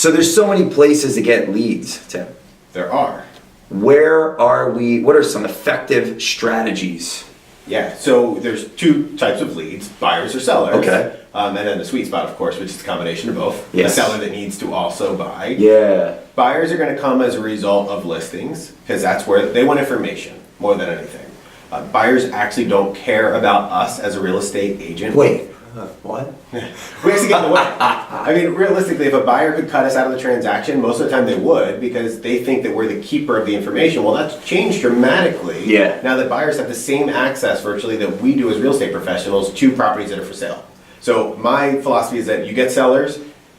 So there's so many places to get leads, Tim. There are. Where are we? What are some effective strategies? Yeah, so there's two types of leads, buyers or sellers. Okay. And then the sweet spot, of course, which is a combination of both. Yes. A seller that needs to also buy. Yeah. Buyers are going to come as a result of listings, because that's where they want information more than anything. Buyers actually don't care about us as a real estate agent. Wait, what? We actually get in the way. I mean, realistically, if a buyer could cut us out of the transaction, most of the time they would, because they think that we're the keeper of the information. Well, that's changed dramatically. Yeah. Now that buyers have the same access virtually that we do as real estate professionals to properties that are for sale. So my philosophy is that you get sellers,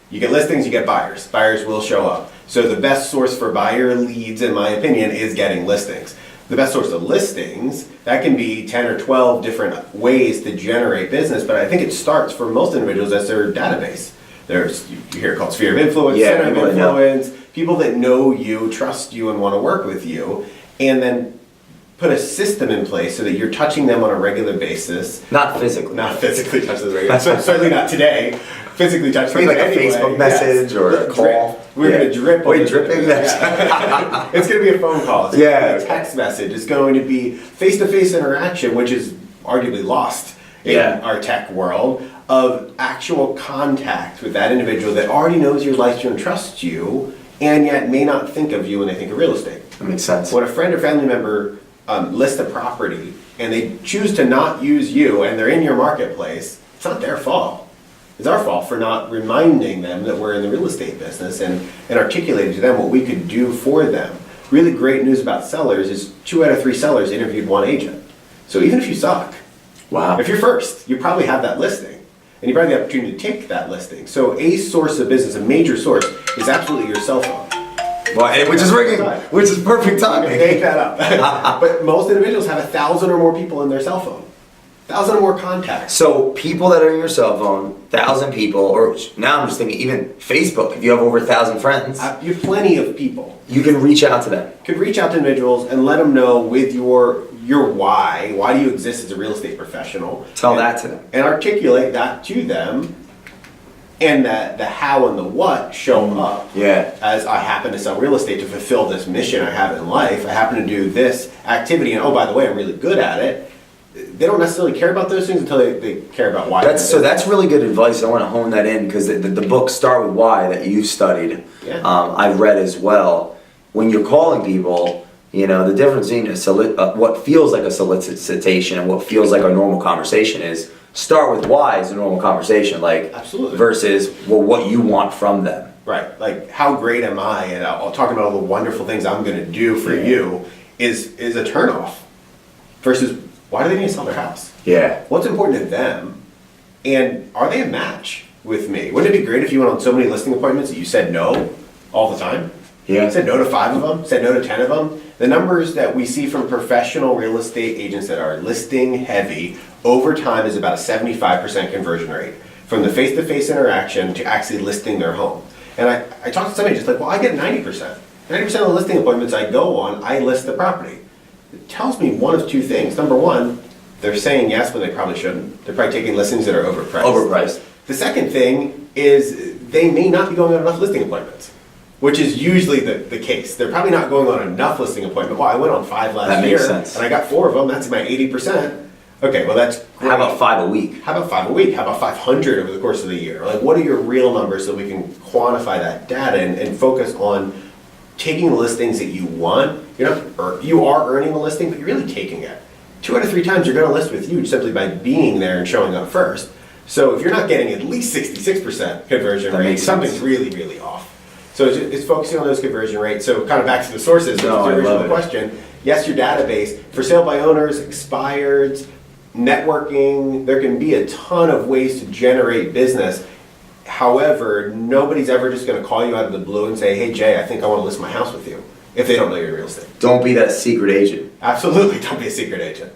you get listings, you get buyers. Buyers will show up. So the best source for buyer leads, in my opinion, is getting listings. The best source of listings, that can be 10 or 12 different ways to generate business, but I think it starts for most individuals as their database. There's, you hear it called sphere of influence, Yeah, center of people that know. influence, people that know you, trust you, and want to work with you, and then put a system in place so that you're touching them on a regular basis. Not physically. Not physically touch them regularly. Certainly not today. Physically touch them Maybe like anyway. a Facebook message or a call. We're going to drip. Wait, dripping? Yeah. It's going to be a phone call. It's going to be a text message. It's going to be face-to-face interaction, which is arguably lost in our tech world, of actual contact with that individual that already knows you, likes you, and trusts you, and yet may not think of you when they think of real estate. That makes sense. When a friend or family member lists a property and they choose to not use you and they're in your marketplace, it's not their fault. It's our fault for not reminding them that we're in the real estate business and articulating to them what we could do for them. Really great news about sellers is 2 out of 3 sellers interviewed 1 agent. So even if you suck, Wow. if you're first, you probably have that listing. And you probably have the opportunity to take that listing. So a source of business, a major source, is absolutely your cell phone. Well, which is ringing, which is perfect timing. Make that up. But most individuals have 1,000 or more people in their cell phone. 1,000 or more contacts. So people that are in your cell phone, 1,000 people, or now I'm just thinking even Facebook, if you have over 1,000 friends. You have plenty of people. You can reach out to them. Could reach out to individuals and let them know with your why. Why do you exist as a real estate professional? Tell that to them. And articulate that to them. And the how and the what show up. Yeah. As I happen to sell real estate to fulfill this mission I have in life. I happen to do this activity, and oh, by the way, I'm really good at it. They don't necessarily care about those things until they care about why. That's really good advice. I want to hone that in because the book Start With Why that you studied, I've read as well. When you're calling people, you know, the difference between what feels like a solicitation and what feels like our normal conversation is start with why is a normal conversation, like absolutely, versus well what you want from them. Right, like how great am I, and I'll talk about all the wonderful things I'm going to do for you is a turnoff versus why do they need to sell their house? Yeah. What's important to them? And are they a match with me? Wouldn't it be great if you went on so many listing appointments that you said no all the time? Yeah. Said no to 5 of them, said no to 10 of them. The numbers that we see from professional real estate agents that are listing heavy over time is about a 75% conversion rate from the face-to-face interaction to actually listing their home. And I talked to somebody just like, well, I get 90%. 90% of the listing appointments I go on, I list the property. It tells me one of 2 things. Number one, they're saying yes when they probably shouldn't. They're probably taking listings that are overpriced. The second thing is they may not be going on enough listing appointments, which is usually the case. They're probably not going on enough listing appointments. Well, I went on 5 last year, and I got 4 of them. That's my 80%. Okay, well that's great. How about 5 a week? How about 5 a week? How about 500 over the course of the year? Like, what are your real numbers so we can quantify that data and focus on taking the listings that you want? You are earning a listing, but you're really taking it. 2 out of 3 times you're going to list with you simply by being there and showing up first. So if you're not getting at least 66% conversion rate, something's really, really off. So it's focusing on those conversion rates. So kind of back to the sources, the original question. Yes, your database. For sale by owners, expireds, networking, there can be a ton of ways to generate business. However, nobody's ever just going to call you out of the blue and say, hey, Jay, I think I want to list my house with you, if they don't know your real estate. Don't be that secret agent. Absolutely, don't be a secret agent.